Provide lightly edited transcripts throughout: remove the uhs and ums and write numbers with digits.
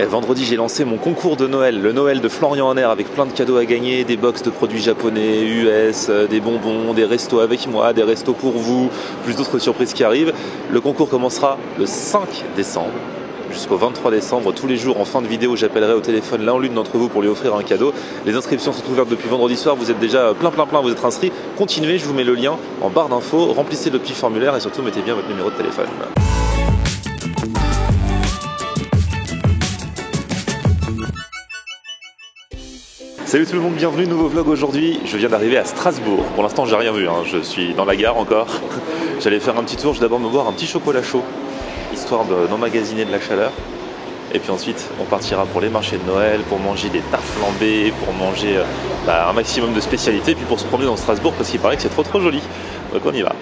Et vendredi, j'ai lancé mon concours de Noël, le Noël de Florian Honner, avec plein de cadeaux à gagner, des box de produits japonais, US, des bonbons, des restos avec moi, des restos pour vous, plus d'autres surprises qui arrivent. Le concours commencera le 5 décembre. Jusqu'au 23 décembre, tous les jours en fin de vidéo, j'appellerai au téléphone l'un ou l'une d'entre vous pour lui offrir un cadeau. Les inscriptions sont ouvertes depuis vendredi soir, vous êtes déjà plein, vous êtes inscrits. Continuez, je vous mets le lien en barre d'infos, remplissez le petit formulaire et surtout mettez bien votre numéro de téléphone. Salut tout le monde, bienvenue, nouveau vlog aujourd'hui. Je viens d'arriver à Strasbourg. Pour l'instant, j'ai rien vu, hein. Je suis dans la gare encore. J'allais faire un petit tour, je vais d'abord me boire un petit chocolat chaud, histoire d'emmagasiner de la chaleur. Et puis ensuite, on partira pour les marchés de Noël, pour manger des tartes flambées, pour manger un maximum de spécialités, puis pour se promener dans Strasbourg, parce qu'il paraît que c'est trop joli. Donc on y va.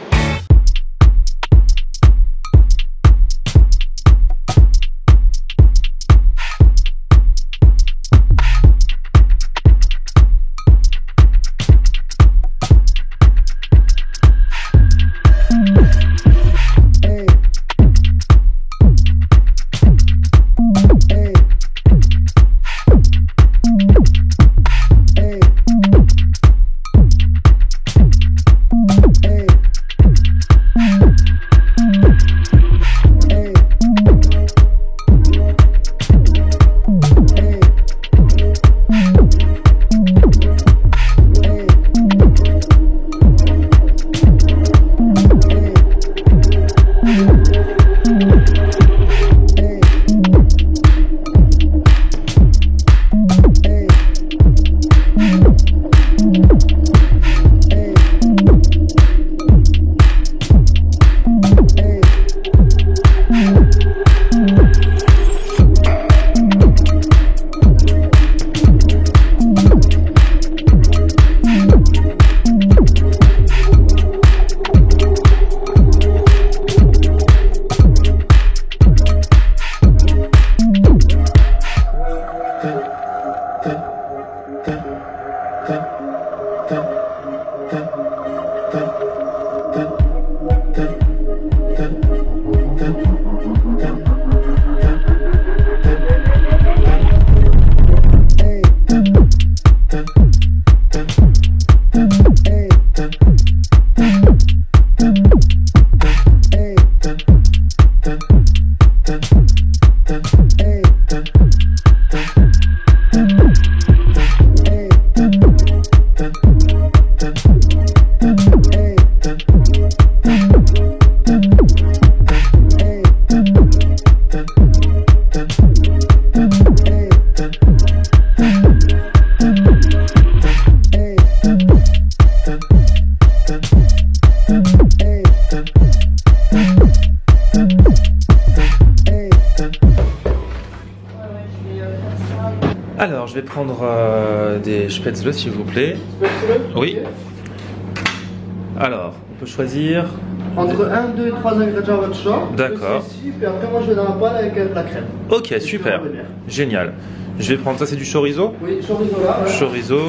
Alors, je vais prendre des spätzle s'il vous plaît. Oui. Alors, on peut choisir entre 1, 2 et 3 ingrédients à votre choix. D'accord. Et après, moi je vais dans la poêle avec la crème. Ok, super. Génial. Je vais prendre ça, c'est du chorizo? Oui, chorizo là. Ouais. Chorizo.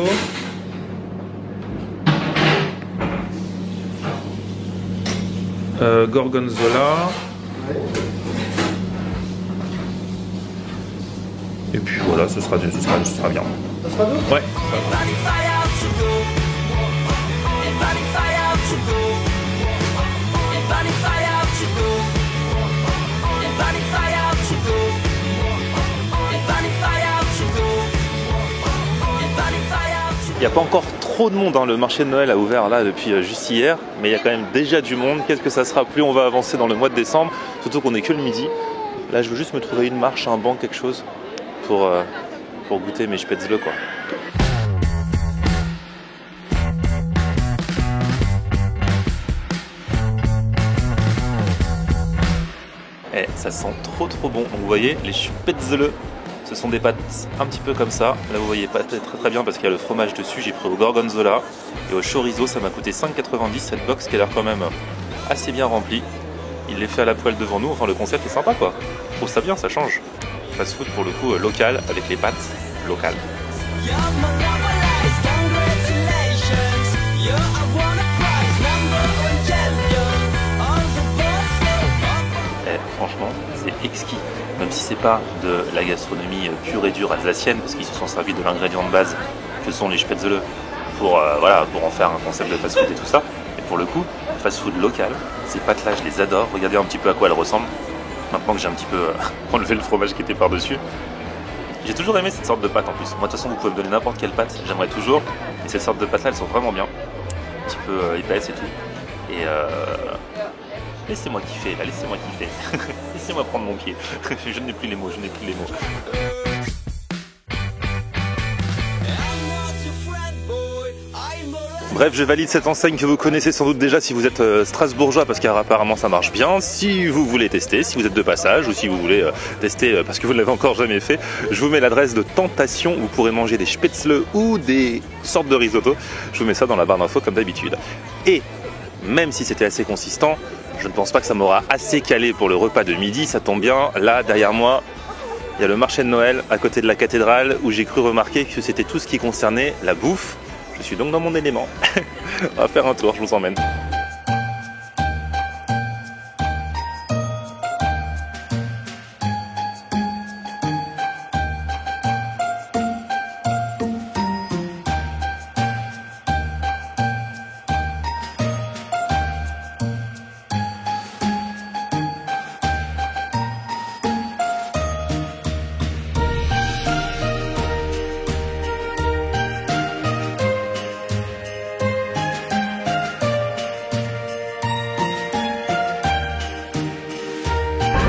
Gorgonzola. Ouais. Et puis voilà, ce sera bien. Ça sera tout? Ouais. Il n'y a pas encore trop de monde, hein. Le marché de Noël a ouvert là depuis juste hier, mais il y a quand même déjà du monde. Qu'est-ce que ça sera plus on va avancer dans le mois de décembre, surtout qu'on est que le midi. Là je veux juste me trouver une marche, un banc, quelque chose pour goûter mes spätzle quoi. Et ça sent trop bon. Donc vous voyez les spätzle. Ce sont des pâtes un petit peu comme ça. Là vous voyez pas très bien parce qu'il y a le fromage dessus. J'ai pris au gorgonzola et au chorizo. Ça m'a coûté 5,90 cette box qui a l'air quand même assez bien remplie. Il les fait à la poêle devant nous. Enfin le concept est sympa quoi. Je trouve ça bien, ça change. Fast food pour le coup local avec les pâtes locales. Et franchement c'est exquis. Même si c'est pas de la gastronomie pure et dure alsacienne, parce qu'ils se sont servis de l'ingrédient de base que sont les spätzle pour en faire un concept de fast-food et tout ça. Et pour le coup, fast-food local, ces pâtes-là, je les adore. Regardez un petit peu à quoi elles ressemblent. Maintenant que j'ai un petit peu enlevé le fromage qui était par-dessus. J'ai toujours aimé cette sorte de pâte en plus. Moi de toute façon vous pouvez me donner n'importe quelle pâte, j'aimerais toujours. Et cette sorte de pâte là elles sont vraiment bien. Un petit peu épaisse et tout. Et laissez-moi kiffer là, laissez-moi kiffer. Laissez-moi prendre mon pied. Je n'ai plus les mots, je n'ai plus les mots. Bref, je valide cette enseigne que vous connaissez sans doute déjà si vous êtes strasbourgeois parce qu'apparemment ça marche bien. Si vous voulez tester, si vous êtes de passage ou si vous voulez tester parce que vous ne l'avez encore jamais fait, je vous mets l'adresse de Tentation où vous pourrez manger des spätzle ou des sortes de risotto. Je vous mets ça dans la barre d'infos comme d'habitude. Et même si c'était assez consistant, je ne pense pas que ça m'aura assez calé pour le repas de midi. Ça tombe bien, là derrière moi, il y a le marché de Noël à côté de la cathédrale où j'ai cru remarquer que c'était tout ce qui concernait la bouffe. Je suis donc dans mon élément. On va faire un tour, je vous emmène.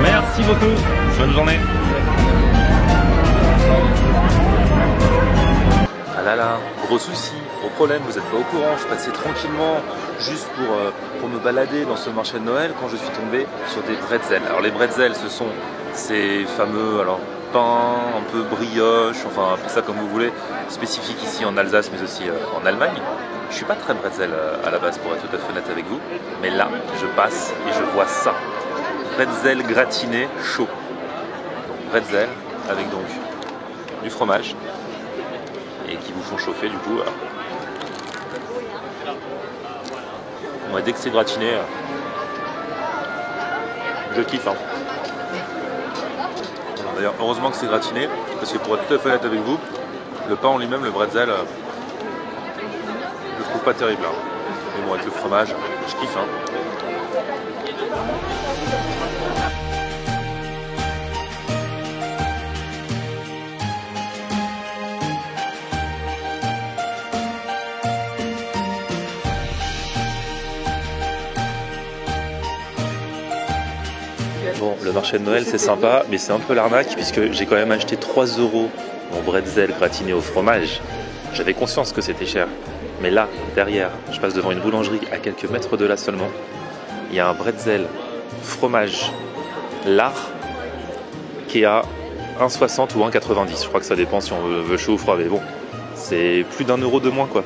Merci beaucoup, bonne journée. Ah là là, gros souci, gros problème, vous n'êtes pas au courant, je passais tranquillement juste pour me balader dans ce marché de Noël quand je suis tombé sur des bretzels. Alors les bretzels, ce sont ces fameux pains un peu brioche, enfin appelez ça comme vous voulez, spécifiques ici en Alsace mais aussi en Allemagne. Je suis pas très bretzel à la base pour être tout à fait honnête avec vous, mais là je passe et je vois ça. Bretzel gratiné chaud. Donc bretzel avec donc du fromage et qui vous font chauffer du coup. Moi dès que c'est gratiné, je kiffe. Hein. D'ailleurs heureusement que c'est gratiné parce que pour être tout à fait honnête avec vous, le pain en lui-même, le bretzel, je le trouve pas terrible. Hein. Mais bon avec le fromage, je kiffe. Hein. Bon, le marché de Noël c'est sympa, mais c'est un peu l'arnaque puisque j'ai quand même acheté 3 € mon bretzel gratiné au fromage. J'avais conscience que c'était cher, mais là, derrière, je passe devant une boulangerie à quelques mètres de là seulement. Il y a un bretzel fromage lard qui est à 1,60 ou 1,90. Je crois que ça dépend si on veut chaud ou froid, mais bon, c'est plus d'1 € de moins quoi.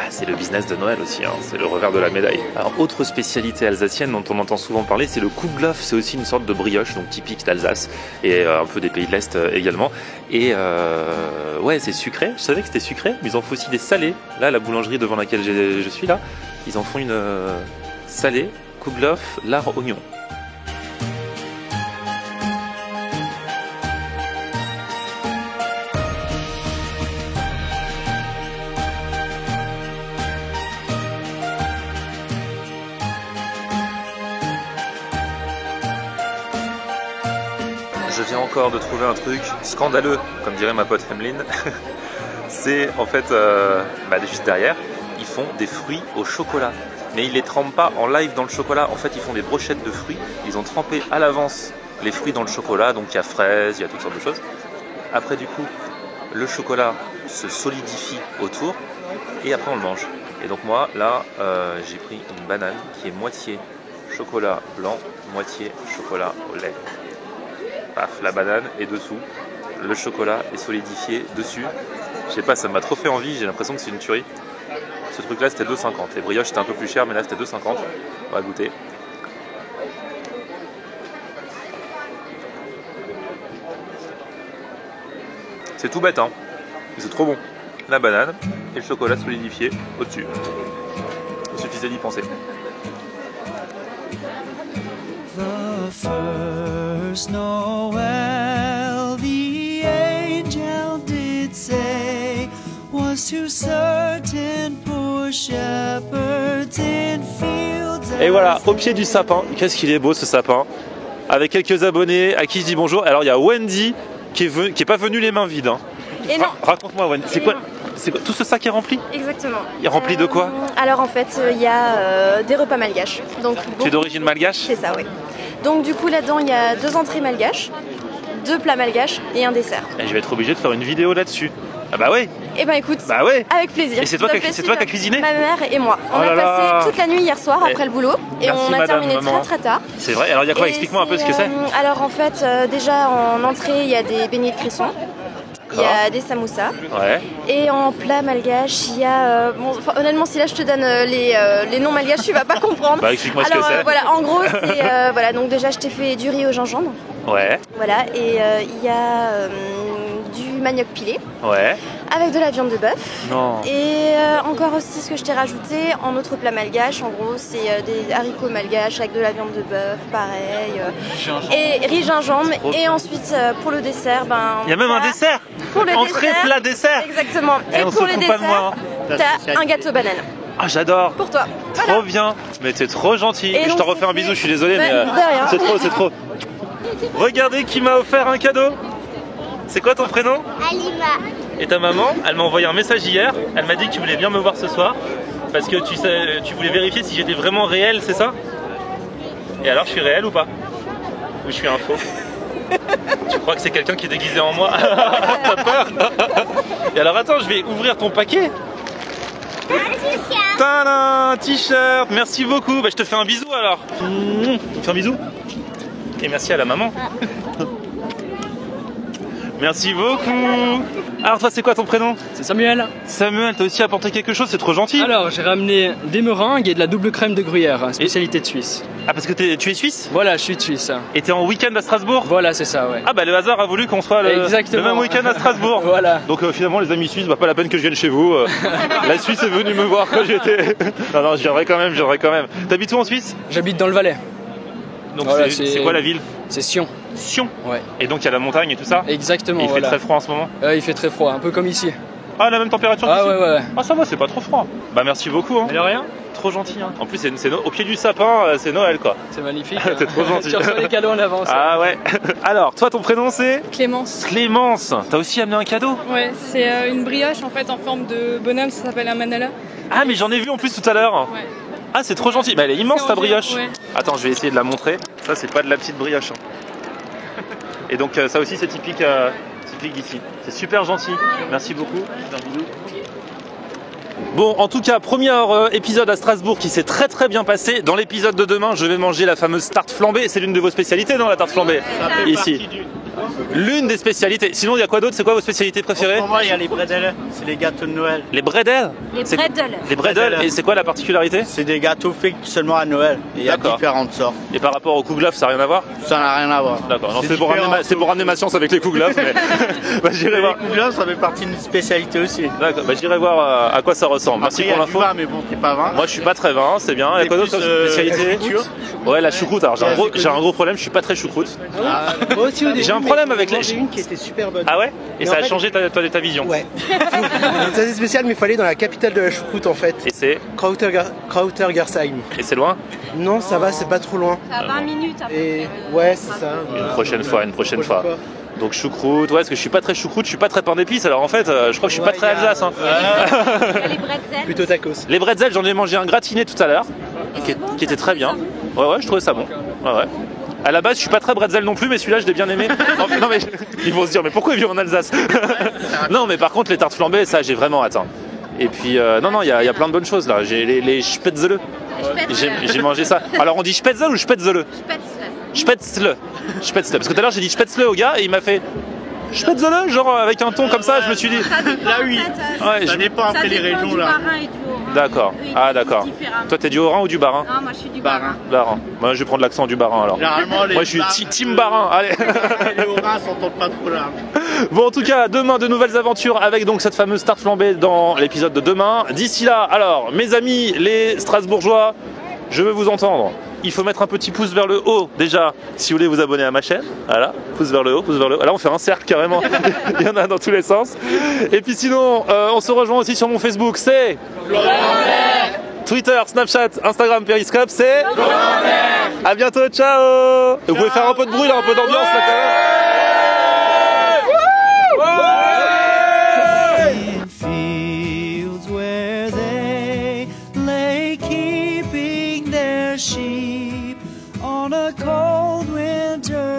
C'est le business de Noël aussi, hein. C'est le revers de la médaille. Alors autre spécialité alsacienne dont on entend souvent parler, c'est le Kuhgloff. C'est aussi une sorte de brioche, donc typique d'Alsace et un peu des pays de l'Est également. Et ouais, c'est sucré. Je savais que c'était sucré, mais ils en font aussi des salés. Là, la boulangerie devant laquelle je suis là, ils en font une salée, Kuhgloff, lard oignon. Je viens encore de trouver un truc scandaleux, comme dirait ma pote Emeline. C'est en fait, juste derrière, ils font des fruits au chocolat. Mais ils les trempent pas en live dans le chocolat. En fait, ils font des brochettes de fruits. Ils ont trempé à l'avance les fruits dans le chocolat. Donc il y a fraises, il y a toutes sortes de choses. Après du coup, le chocolat se solidifie autour et après on le mange. Et donc moi, là, j'ai pris une banane qui est moitié chocolat blanc, moitié chocolat au lait. Paf, la banane est dessous, le chocolat est solidifié dessus. Je sais pas, ça m'a trop fait envie, j'ai l'impression que c'est une tuerie. Ce truc là c'était 2,50. Les brioches c'était un peu plus cher, mais là c'était 2,50. On va goûter. C'est tout bête, hein, mais c'est trop bon. La banane et le chocolat solidifié au-dessus. Il suffisait d'y penser. first Noel, the angel did say, was to certain poor shepherds in fields. Et voilà, au pied du sapin. Qu'est-ce qu'il est beau ce sapin. Avec quelques abonnés à qui je dis bonjour. Alors il y a Wendy qui est pas venue les mains vides. Hein. Et non. Raconte-moi Wendy, c'est quoi tout ce sac est rempli? Exactement. Il est rempli de quoi? Alors en fait, il y a des repas malgaches. Donc, Tu es d'origine malgache? C'est ça, oui. Donc du coup là-dedans, il y a 2 entrées malgaches, 2 plats malgaches et un dessert. Et je vais être obligé de faire une vidéo là-dessus. Ah bah oui. Eh ben écoute, bah ouais. Avec plaisir. Et c'est toi qui as cuisiné? Ma mère et moi. On a passé toute la nuit hier soir après le boulot et merci, on a madame, terminé maman. très tard. C'est vrai. Alors il y a quoi? Explique-moi un peu ce que c'est. Alors en fait, déjà en entrée, il y a des beignets de cresson. Il y a des samoussas. Ouais. Et en plat malgache, il y a... honnêtement, si là je te donne les noms malgaches, tu vas pas comprendre. Bah explique-moi ce que c'est. Voilà, en gros, c'est... voilà, donc déjà je t'ai fait du riz au gingembre. Ouais. Voilà, et il y a du manioc pilé. Ouais. Avec de la viande de bœuf. Non. Et encore aussi ce que je t'ai rajouté en autre plat malgache, en gros c'est des haricots malgaches avec de la viande de bœuf, pareil. Et riz gingembre. Et ensuite pour le dessert, il y a même un dessert. Pour le entrée, dessert, plat, dessert. Exactement. Et on pour se le fout pas de moi, dessert, t'as un gâteau banane. Ah j'adore. Pour toi. Trop Voilà. bien. Mais t'es trop gentil. Et Je donc, te refais un bisou, je suis désolé, mais de rien. c'est trop. Regardez qui m'a offert un cadeau. C'est quoi ton prénom? Alima. Et ta maman, elle m'a envoyé un message hier. Elle m'a dit que tu voulais bien me voir ce soir parce que tu voulais vérifier si j'étais vraiment réel, c'est ça? Et alors, je suis réel ou pas? Ou je suis un faux? Tu crois que c'est quelqu'un qui est déguisé en moi? T'as peur? Et alors attends, je vais ouvrir ton paquet. Tadam, t-shirt, merci beaucoup. Bah, je te fais un bisou alors. Tu me fais un bisou? Et merci à la maman. Merci beaucoup. Alors toi c'est quoi ton prénom? C'est Samuel. Samuel, t'as aussi apporté quelque chose, c'est trop gentil. Alors j'ai ramené des meringues et de la double crème de gruyère, spécialité de Suisse. Ah parce que tu es suisse? Voilà, je suis de Suisse. Et t'es en week-end à Strasbourg? Voilà, c'est ça, ouais. Ah bah le hasard a voulu qu'on soit le même week-end à Strasbourg. Voilà. Donc finalement les amis suisses, bah pas la peine que je vienne chez vous. La Suisse est venue me voir quand j'étais... Non, je viendrai quand même. T'habites où en Suisse? J'habite dans le Valais. Donc voilà, c'est quoi la ville? C'est Sion. Sion? Ouais. Et donc il y a la montagne et tout ça? Exactement. Et il fait très froid en ce moment? Il fait très froid, un peu comme ici. Ah, la même température qu'ici? Ouais. Ah ça va, c'est pas trop froid. Bah merci beaucoup. Hein. Mais de rien. Trop gentil. Hein. En plus c'est au pied du sapin, c'est Noël quoi. C'est magnifique. T'es trop gentil. Tu reçois les cadeaux en avance. Ah ouais. Alors, toi ton prénom c'est? Clémence. Clémence. T'as aussi amené un cadeau? Ouais, c'est une brioche en fait en forme de bonhomme, ça s'appelle un manala. Ah mais j'en ai vu en plus tout à l'heure. Ouais. Ah c'est trop gentil. Mais elle est immense ta brioche. Ouais. Attends, je vais essayer de la montrer. Ça c'est pas de la petite brioche. Hein. Et donc ça aussi c'est typique d'ici. C'est super gentil. Merci beaucoup. Un bisou. Bon, en tout cas, premier épisode à Strasbourg qui s'est très bien passé. Dans l'épisode de demain, je vais manger la fameuse tarte flambée. C'est l'une de vos spécialités, non, la tarte flambée? Ici. L'une des spécialités. Sinon, il y a quoi d'autre? C'est quoi vos spécialités préférées? Pour moi, il y a les bredels. C'est les gâteaux de Noël. Les bredels? Les bredels. Les bredels. Et c'est quoi la particularité? C'est des gâteaux faits seulement à Noël. Et il y a différentes sortes. Et par rapport au kouglof, ça n'a rien à voir? Ça n'a rien à voir. D'accord. Non, c'est pour ramener ma science avec les kouglof. Mais... bah, j'irai voir. Les kouglof, ça fait partie d'une spécialité aussi. D'accord. Bah, j'irai voir à quoi ça ressemble. Merci pour l'info. Mais bon, t'es pas vin. Moi, je suis pas très vin, c'est bien. Il y a quoi d'autre comme spécialité? Ouais, la choucroute. Alors, j'ai un gros problème. Je suis pas très choucroute. Moi aussi, j'ai un problème avec les. Une qui était super bonne. Ah ouais? Et ça a changé ta vision? Ouais. C'est assez spécial, mais il fallait dans la capitale de la choucroute en fait. Et c'est? Krautergersheim. Et c'est loin? Non, ça va, c'est pas trop loin. Ça a 20 minutes après. Et ouais, c'est ça. Une prochaine fois. Donc choucroute, ouais, parce que je suis pas très choucroute, je suis pas très pain d'épices, alors en fait, je crois que je suis pas très Alsace. Hein. Les bretzels. Plutôt tacos. Les bretzels, j'en ai mangé un gratiné tout à l'heure, qui était très bien. Ouais, je trouvais ça bon. Ouais. À la base, je suis pas très bretzel non plus, mais celui-là, je l'ai bien aimé. Non, mais ils vont se dire, mais pourquoi ils vivent en Alsace? Non, mais par contre, les tartes flambées, ça, j'ai vraiment hâte. Hein. Et puis, non, il y a plein de bonnes choses là. J'ai les spätzle. J'ai mangé ça. Alors, on dit spätzle ou spätzle? Spätzle. Parce que tout à l'heure, j'ai dit spätzle au gars et il m'a fait spätzle, genre avec un ton comme ça. Je me suis dit. Là, oui. Ouais, ça dépend après les régions là. D'accord. Ah, d'accord. Toi, t'es du Haut-Rhin ou du Bas-Rhin? Non, moi je suis du Bas-Rhin. Bas-Rhin. Moi, je vais prendre l'accent du Bas-Rhin alors. Moi, je suis team Bas-Rhin. Allez. Les Hauts-Rhin s'entendent pas trop là. Bon, en tout cas, demain, de nouvelles aventures avec donc cette fameuse tarte flambée dans l'épisode de demain. D'ici là, alors, mes amis, les Strasbourgeois, je veux vous entendre. il faut mettre un petit pouce vers le haut déjà si vous voulez vous abonner à ma chaîne. Voilà, pouce vers le haut, pouce vers le haut. Là on fait un cercle carrément, il y en a dans tous les sens. Et puis sinon, on se rejoint aussi sur mon Facebook, c'est Twitter, Snapchat, Instagram, Periscope, c'est à bientôt, ciao. Vous pouvez faire un peu de bruit là, un peu d'ambiance là quand même. Fields where they lay keeping their sheep on a cold winter